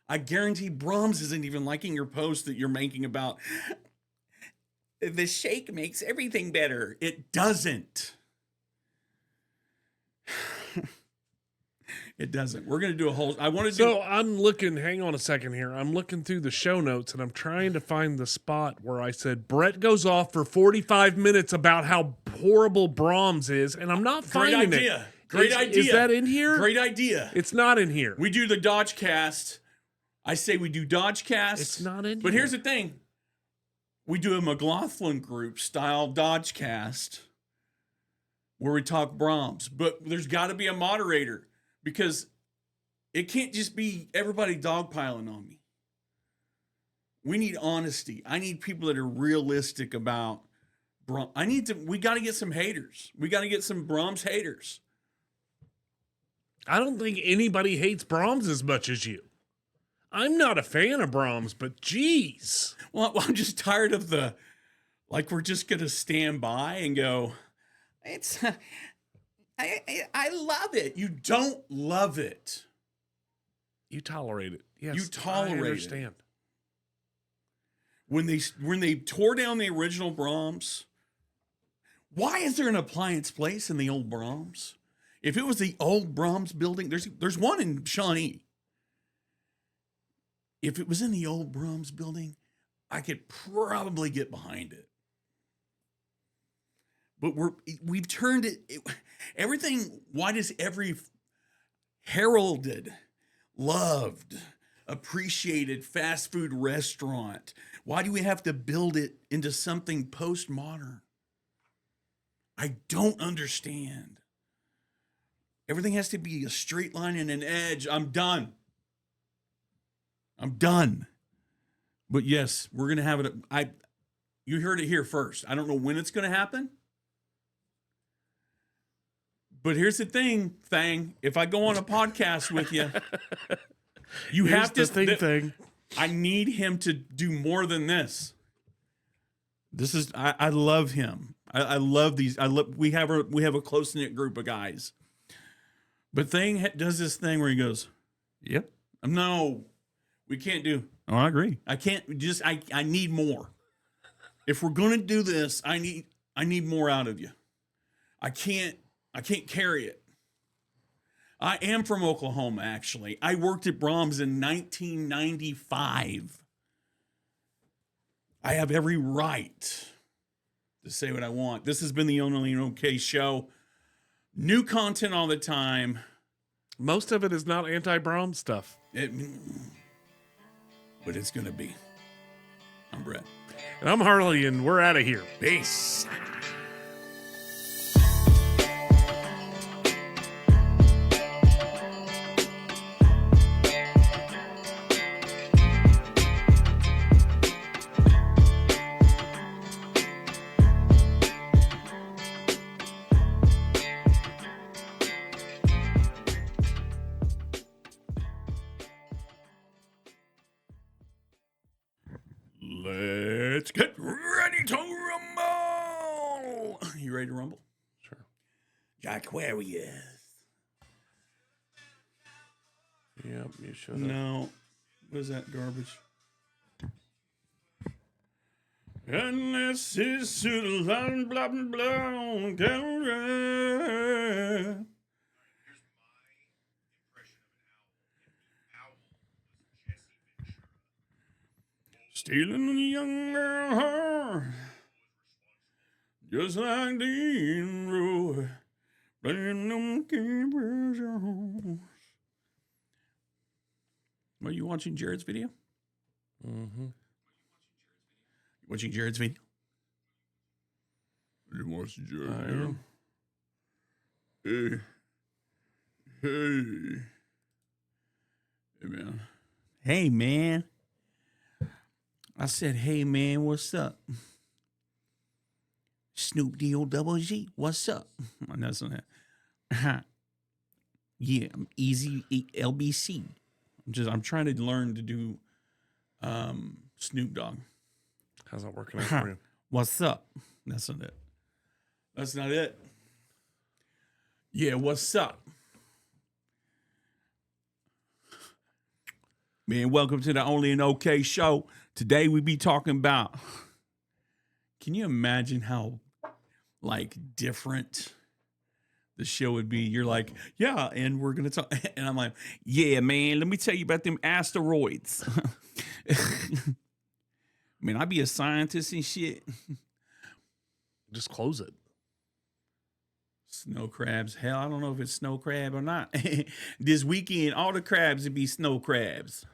I guarantee Brahms isn't even liking your post that you're making about the shake makes everything better. It doesn't. It doesn't. We're going to do a whole... I'm looking... Hang on a second here. I'm looking through the show notes, and I'm trying to find the spot where I said, Brett goes off for 45 minutes about how horrible Brahms is, and I'm not finding it. Great idea. Is that in here? Great idea. It's not in here. We do the Dodgecast. I say we do Dodgecast. It's not in But here. here's the thing. We do a McLaughlin group style Dodgecast where we talk Brahms. But there's got to be a moderator because it can't just be everybody dogpiling on me. We need honesty. I need people that are realistic about Brahms. We got to get some haters. We got to get some Brahms haters. I don't think anybody hates Brahms as much as you. I'm not a fan of Brahms, but geez. Well, I'm just tired of we're just going to stand by and go, I love it. You don't love it. You tolerate it. Yes, You tolerate it. I understand. When they tore down the original Brahms, why is there an appliance place in the old Brahms? If it was the old Brahms building, there's one in Shawnee. If it was in the old Brahms building, I could probably get behind it. But we've turned it everything. Why does every heralded, loved, appreciated fast food restaurant, why do we have to build it into something postmodern? I don't understand. Everything has to be a straight line and an edge. I'm done. But yes, we're going to have it. You heard it here first. I don't know when it's going to happen. But here's the thing. If I go on a podcast with you, you have to thing. I need him to do more than this. I love him. I love these. We have a close knit group of guys. But Thing does this thing where he goes, "Yep, no, we can't do." Oh, I agree. I can't. I need more. If we're gonna do this, I need more out of you. I can't carry it. I am from Oklahoma, actually. I worked at Brahms in 1995. I have every right to say what I want. This has been the Only an OK show. New content all the time. Most of it is not anti-Brahms stuff. But it's going to be. I'm Brett. And I'm Harley, and we're out of here. Peace. Let's get ready to rumble. You ready to rumble? Sure. Aquarius. Yep, you should. No. What is that garbage? And this is to the line, blah, blah, blah, on the calendar. Stealing the young girl heart, just like Dean Roy, playing them keepers on. Are you watching Jared's video? Mm-hmm. Watching Jared's video? You watch Jared's video? Hey. Hey. Hey, man. Hey, man. I said, hey, man, what's up? Snoop D-O-double-G, what's up? That's not that. Yeah, I'm easy LBC. I'm trying to learn to do Snoop Dogg. How's that working out for you? What's up? That's not it. That's not it. Yeah, what's up? Man, welcome to the Only an OK show. Today we be talking about, can you imagine how, like, different the show would be? You're like, yeah, and we're going to talk. And I'm like, yeah, man, let me tell you about them asteroids. Man, I'd be a scientist and shit. Just close it. Snow crabs. Hell, I don't know if it's snow crab or not. This weekend, all the crabs would be snow crabs.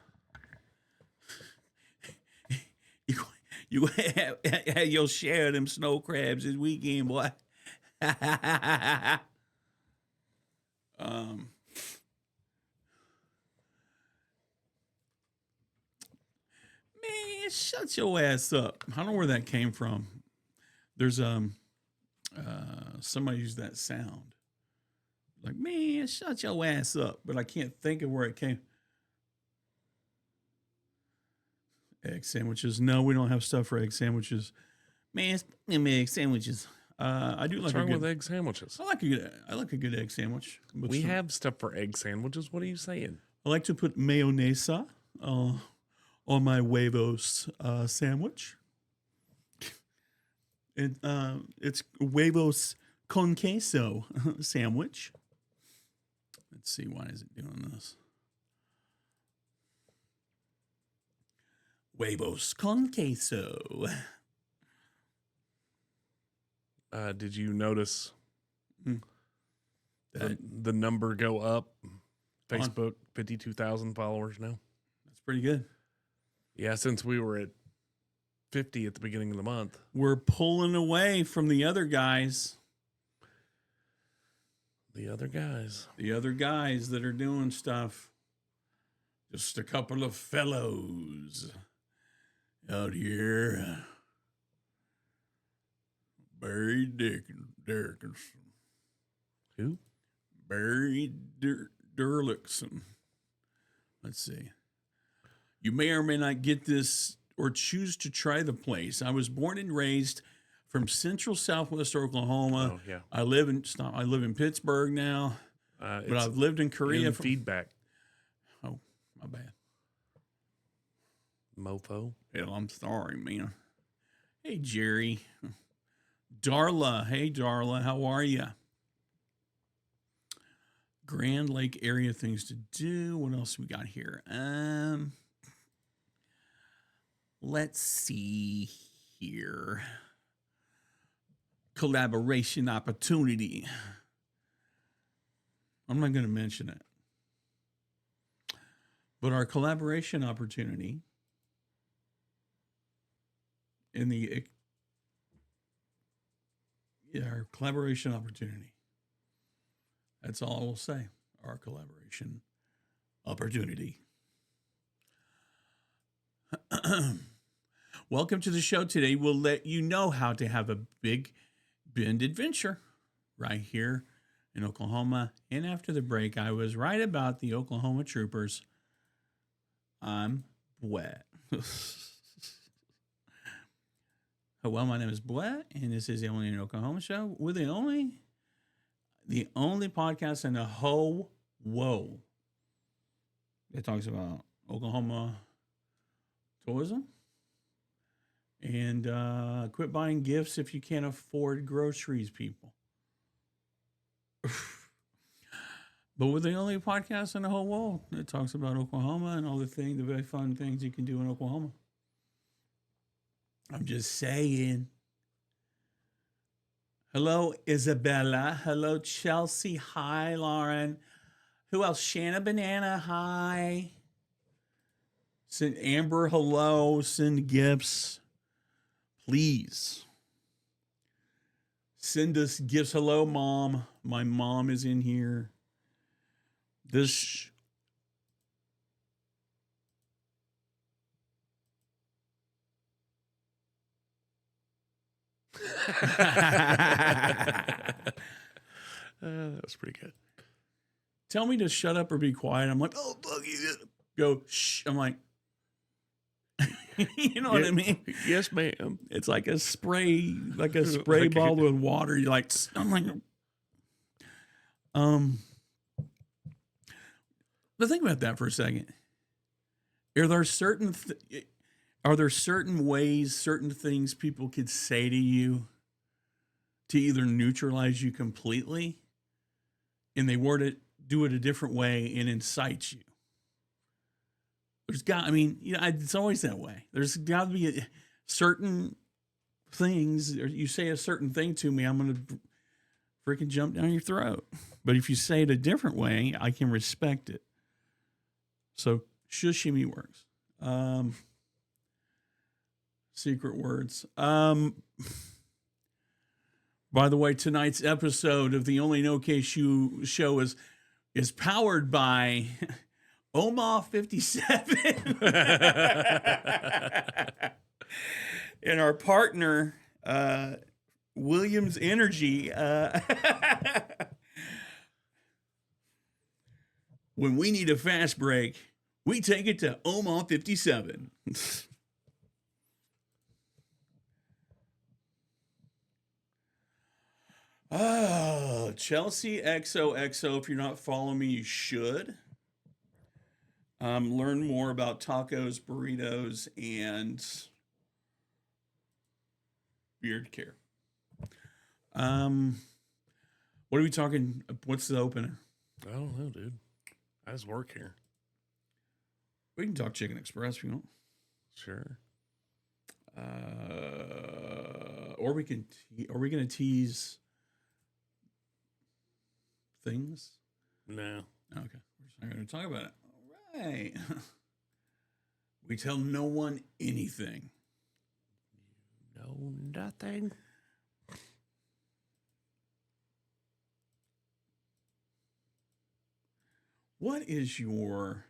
You have your share of them snow crabs this weekend, boy. Man, shut your ass up. I don't know where that came from. There's somebody used that sound. Like, man, shut your ass up. But I can't think of where it came. Egg sandwiches. No, we don't have stuff for egg sandwiches. Man, egg sandwiches. I do like What's wrong with egg sandwiches? I like a good egg sandwich. We have stuff for egg sandwiches. What are you saying? I like to put mayonnaise on my huevos sandwich. It's huevos con queso sandwich. Let's see, why is it doing this? Huevos con queso. Did you notice That, the number go up? Facebook, 52,000 followers now. that's pretty good. Yeah, since we were at 50 at the beginning of the month. We're pulling away from the other guys. The other guys. The other guys that are doing stuff. Just a couple of fellows out here. Barry Dickinson. Who? Barry Derlickson. Let's see. You may or may not get this or choose to try the place. I was born and raised from central southwest Oklahoma. Oh, yeah. I live in Pittsburgh now, but I've lived in Korea. Feedback. Oh, my bad. Mofo. Hell, I'm sorry, man. Hey, Jerry. Darla. Hey, Darla. How are you? Grand Lake area things to do. What else we got here? Let's see here. Collaboration opportunity. I'm not going to mention it. But our collaboration opportunity our collaboration opportunity. That's all I will say. Our collaboration opportunity. Welcome to the show today. We'll let you know how to have a Big Bend adventure right here in Oklahoma. And after the break, I was right about the Oklahoma troopers. I'm wet. Well, my name is Blair, and this is the Only in Oklahoma show. We're the only podcast in the whole world that talks about Oklahoma tourism. And quit buying gifts if you can't afford groceries, people. But we're the only podcast in the whole world that talks about Oklahoma and all the very fun things you can do in Oklahoma. I'm just saying. Hello, Isabella. Hello, Chelsea. Hi, Lauren. Who else? Shanna Banana. Hi. Send Amber. Hello. Send gifts. Please. Send us gifts. Hello, Mom. My mom is in here. This. That was pretty good. Tell me to shut up or be quiet. I'm like, oh, Buggy. Go, shh. I'm like, you know what I mean? Yes, ma'am. It's like a spray bottle with water. You're like, I'm like, but think about that for a second. Are there certain ways, certain things people could say to you to either neutralize you completely, and they were to do it a different way and incite you? It's always that way. There's got to be certain things, or you say a certain thing to me, I'm going to freaking jump down your throat. But if you say it a different way, I can respect it. So shushimi works. Secret words. By the way, tonight's episode of the Only No Case show is powered by Omaha 57 and our partner Williams Energy. When we need a fast break, we take it to Omaha 57. Oh, Chelsea XOXO. If you're not following me, you should. Learn more about tacos, burritos, and beard care. What are we talking? What's the opener? I don't know, dude. I just work here. We can talk Chicken Express if you want. Sure. Or we can. Are we going to tease things? No. Okay. We're just not going to talk about it. All right. We tell no one anything. No, nothing. What is your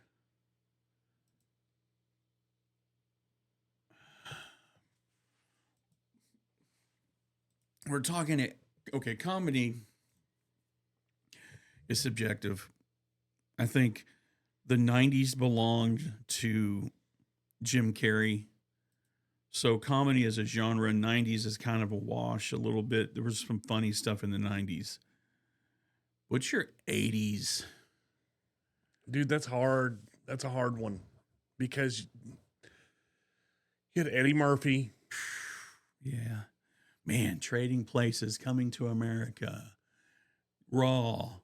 we're talking okay, comedy is subjective. I think the 90s belonged to Jim Carrey. So comedy as a genre, 90s is kind of a wash a little bit. There was some funny stuff in the 90s. What's your 80s? Dude, that's hard. That's a hard one because you had Eddie Murphy. Yeah. Man, Trading Places, Coming to America, Raw.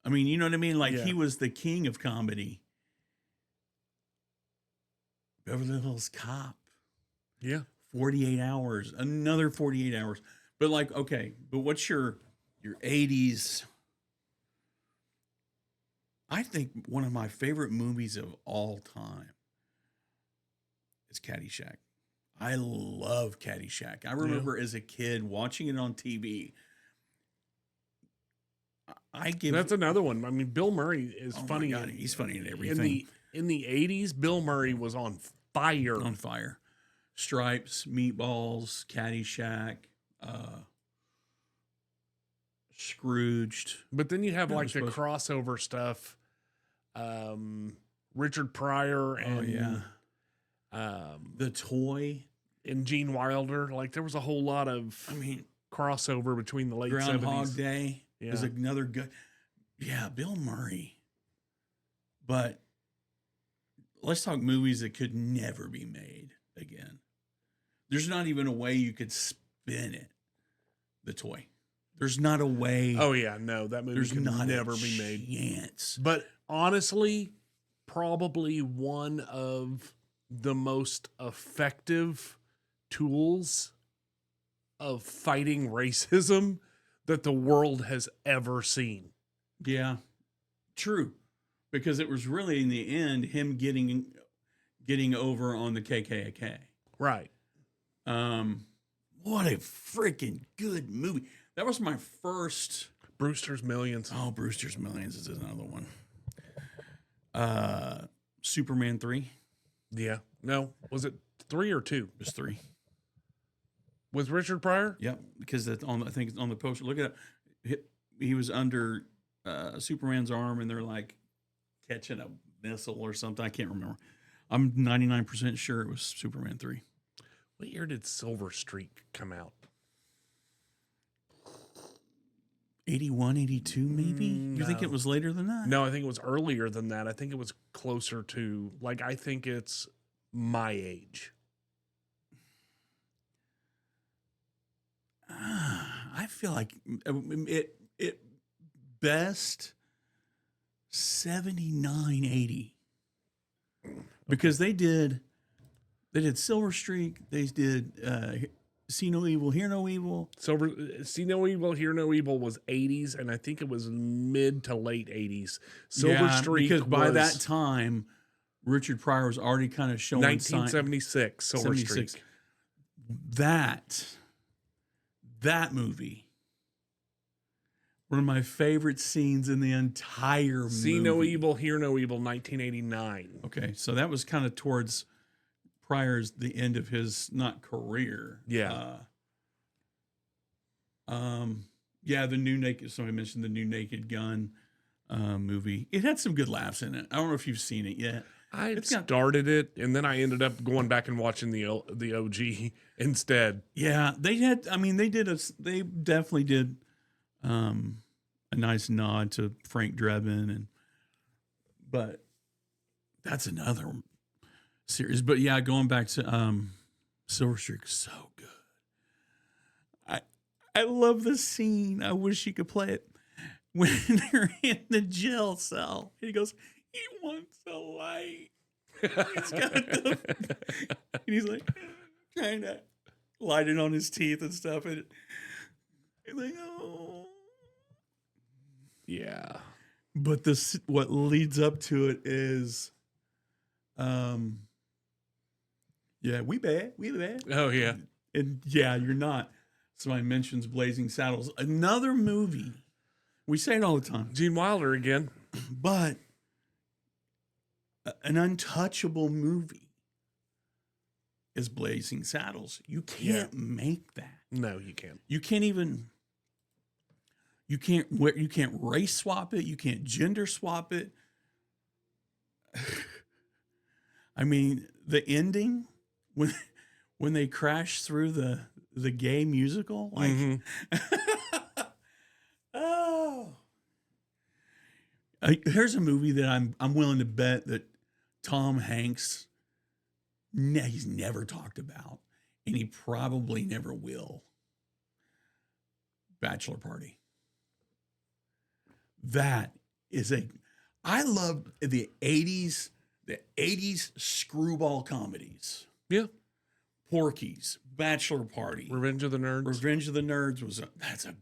I mean, you know what I mean? Like, he was the king of comedy. Beverly Hills Cop. Yeah. 48 Hours. Another 48 Hours. But like, okay, but what's your 80s? I think one of my favorite movies of all time is Caddyshack. I love Caddyshack. I remember as a kid watching it on TV. That's another one. I mean, Bill Murray is funny. My God, he's funny in everything. In the 80s, Bill Murray was on fire. On fire. Stripes, Meatballs, Caddyshack, Scrooged. But then you have like the crossover stuff. Richard Pryor and The Toy. and Gene Wilder. Like there was a whole lot of I mean, crossover between the late Groundhog 70s. Day is Yeah. another good. Yeah, Bill Murray. But let's talk movies that could never be made again. There's not even a way you could spin it. The toy. There's not a way. Oh yeah, no, that movie there's could not never a be made. chance. But honestly, probably one of the most effective tools of fighting racism that the world has ever seen. Yeah, true. Because it was really in the end him getting over on the KKK. Right. What a freaking good movie. That was my first. Brewster's Millions. Oh, Brewster's Millions is another one. Superman 3. Yeah. No, was it 3 or 2? It was 3. With Richard Pryor? Yep, because that's on. I think it's on the poster. Look it up. He was under Superman's arm, and they're like catching a missile or something. I can't remember. I'm 99% sure it was Superman 3. What year did Silver Streak come out? 81, 82 maybe? You think No. it was later than that? No, I think it was earlier than that. I think it was closer to, like, I think it's my age. I feel like it best 79, 80. Because they did Silver Streak, they did See No Evil, Hear No Evil. See No Evil, Hear No Evil was 80s, and I think it was mid to late 80s. Silver Yeah, Streak because by was that time, Richard Pryor was already kind of showing 1976, Silver 76. Streak. That movie, one of my favorite scenes in the entire movie. See No Evil, Hear No Evil, 1989. Okay, so that was kind of towards Pryor's the end of his not career. Yeah. Yeah, the new Naked. Somebody mentioned the new Naked Gun movie. It had some good laughs in it. I don't know if you've seen it yet. I It's got- started it, and then I ended up going back and watching the OG instead. Yeah, they had. I mean, they definitely did a nice nod to Frank Drebin, but that's another series. But yeah, going back to Silver Streak, so good. I love the scene. I wish you could play it when they're in the jail cell. He goes, he wants a light. He's got and he's like trying to light it on his teeth and stuff, and he's like, oh. Yeah. But what leads up to it is, yeah, we bad. Oh, yeah. And yeah, you're not. Somebody mentions Blazing Saddles, another movie. We say it all the time, Gene Wilder again. but an untouchable movie is Blazing Saddles. You can't make that. No, you can't. You can't even. You can't race swap it. You can't gender swap it. I mean, the ending when they crash through the gay musical, like, oh, here's a movie that I'm willing to bet that Tom Hanks, he's never talked about, and he probably never will. Bachelor Party. That is I love the 80s screwball comedies. Yeah. Porky's, Bachelor Party, Revenge of the Nerds. Revenge of the Nerds that's a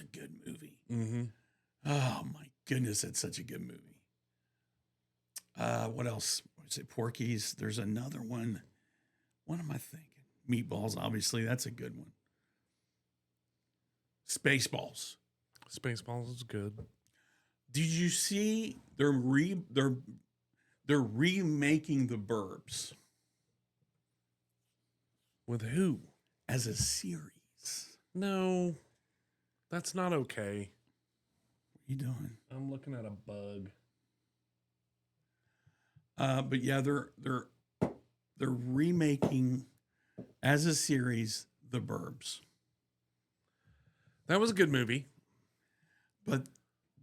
good movie. Mm-hmm. Oh my goodness, that's such a good movie. What else? I'd say Porky's. There's another one. What am I thinking? Meatballs, obviously, that's a good one. Spaceballs. Spaceballs is good. Did you see they're remaking The Burbs With who? as a series? No, that's not okay. What are you doing? I'm looking at a bug. But yeah, they're remaking as a series, The Burbs. That was a good movie. But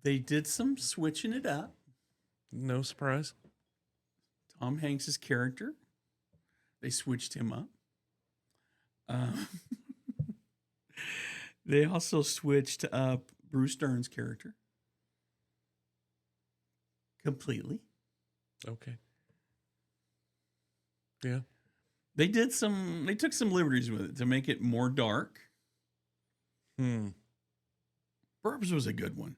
they did some switching it up. No surprise. Tom Hanks's character, they switched him up. They also switched up Bruce Dern's character completely. Okay. Yeah. They took some liberties with it to make it more dark. Burbs was a good one.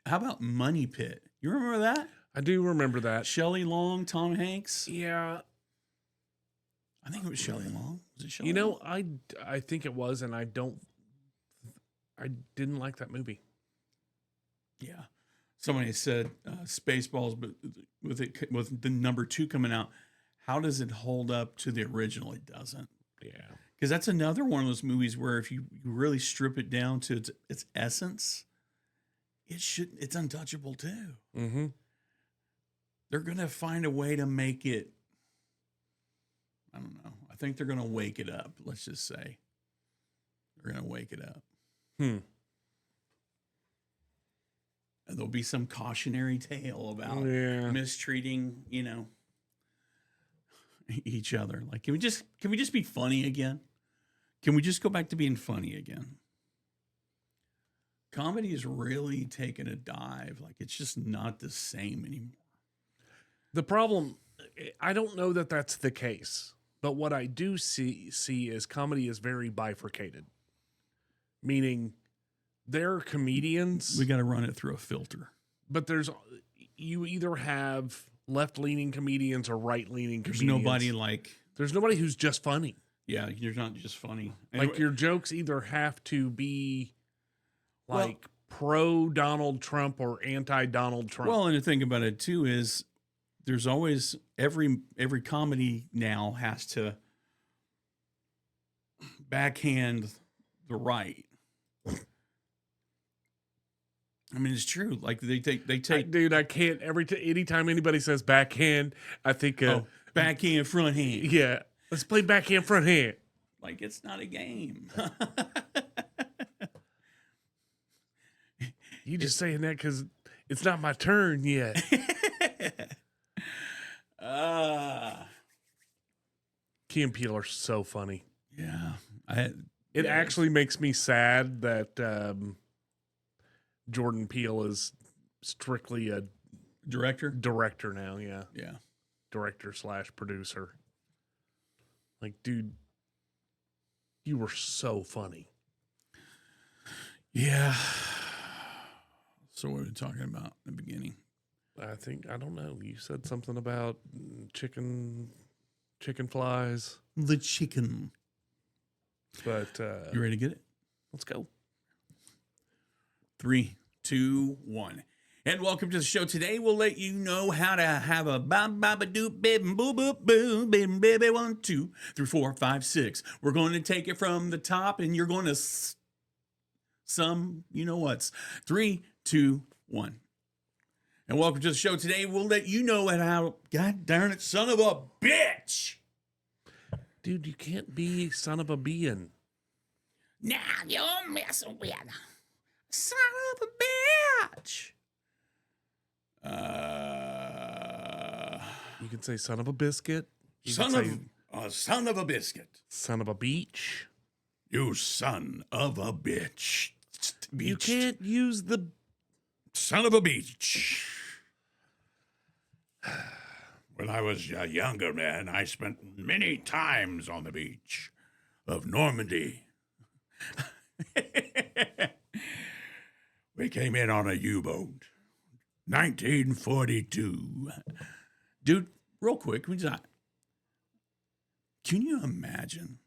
How about Money Pit? You remember that? I do remember that. Shelley Long, Tom Hanks. Yeah. I think it was Shelley Long. Was it Shelley You know, Long? I think it was, and I didn't like that movie. Yeah. Somebody said Spaceballs, but with the number 2 coming out, how does it hold up to the original? It doesn't. Yeah. Because that's another one of those movies where if you really strip it down to its essence, it's untouchable too. Mm-hmm. They're gonna find a way to make it. I don't know. I think they're gonna wake it up. Let's just say they're gonna wake it up. And there'll be some cautionary tale about mistreating, each other. Like, can we just be funny again? Can we just go back to being funny again? Comedy is really taking a dive. Like, it's just not the same anymore. The problem, I don't know that that's the case, but what I do see is comedy is very bifurcated, meaning there are comedians. We got to run it through a filter. But you either have left-leaning comedians or right-leaning comedians. There's nobody who's just funny. Yeah, you're not just funny. Like, your jokes either have to be pro Donald Trump or anti Donald Trump. Well, and the thing about it too is there's always every comedy now has to backhand the right. I mean, it's true. Like they take. Dude, I can't. Anytime anybody says backhand, I think backhand, front hand. Yeah, let's play backhand, front hand. Like, it's not a game. You just saying that because it's not my turn yet. Key and Peele are so funny. Yeah, it actually makes me sad that Jordan Peele is strictly a director now. Yeah. Director / producer. Like, dude, you were so funny. Yeah. So what are we talking about in the beginning? I don't know. You said something about chicken flies. The chicken. But you ready to get it? Let's go. 3, 2, 1. And welcome to the show. Today we'll let you know how to have a ba-ba-ba-doop, bib, boo, boo, boo, bib, baby, 1, 2, 3, 4, 5, 6. We're going to take it from the top, and you're going to you know what's. 3, 2, 1. And welcome to the show. Today we'll let you know how, God darn it, son of a bitch. Dude, you can't be son of a being. Now you're messing with son of a bitch. You can say son of a biscuit. Son of a biscuit. Son of a beach. You son of a bitch. You can't use the son of a beach. When I was a younger man, I spent many times on the beach of Normandy. We came in on a U-boat. 1942. Dude, real quick, can you imagine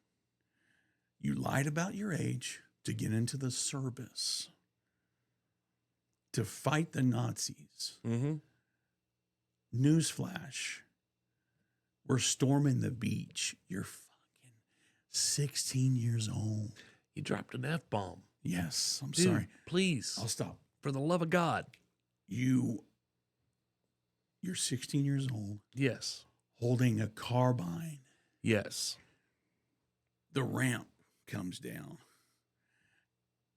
you lied about your age to get into the service, to fight the Nazis? Mm-hmm. Newsflash. We're storming the beach. You're fucking 16 years old. You dropped an F-bomb. Yes, I'm Dude, sorry. Please. I'll stop. For the love of God. You're 16 years old. Yes. Holding a carbine. Yes. the ramp comes down,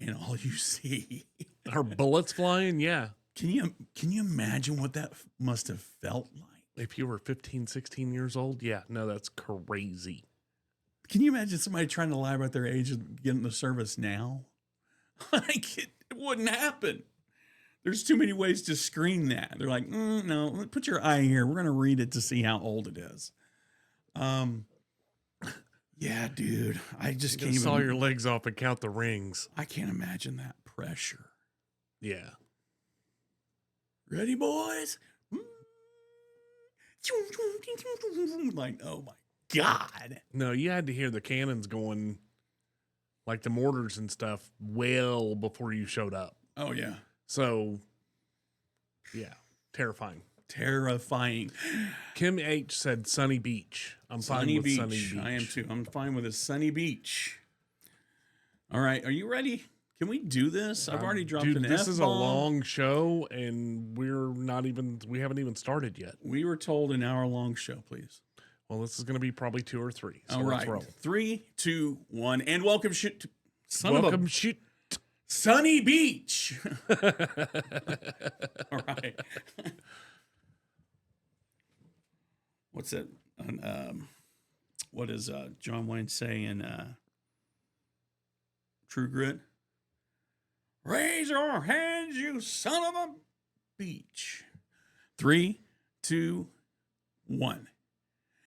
and all you see Are bullets flying? Yeah. Can you imagine what that must have felt like? If you were 15, 16 years old, yeah. No, that's crazy. Can you imagine somebody trying to lie about their age and getting the service now? Like it wouldn't happen. There's too many ways to screen that. They're like, no, put your eye here. We're gonna read it to see how old it is. Yeah, dude. I just can't Saw even. your legs off and count the rings. I can't imagine that pressure. Yeah. Ready, boys? Like, oh my God. No, you had to hear the cannons going, like the mortars and stuff, well before you showed up. Oh, yeah. So, yeah, terrifying. Terrifying. Kim H said Sunny Beach. I'm fine with Sunny Beach. I am too. I'm fine with a sunny beach. All right. Are you ready? Can we do this? I've already dropped Dude, an this F-bomb. is a long show, and we haven't even started yet. We were told an hour-long show, please. Well, this is going to be probably 2 or 3. So All let's right. roll. 3, 2, 1. And welcome to Sunny Beach. All right. What's that? What does John Wayne say in True Grit? Raise your hands, you son of a beach. 3, 2, 1.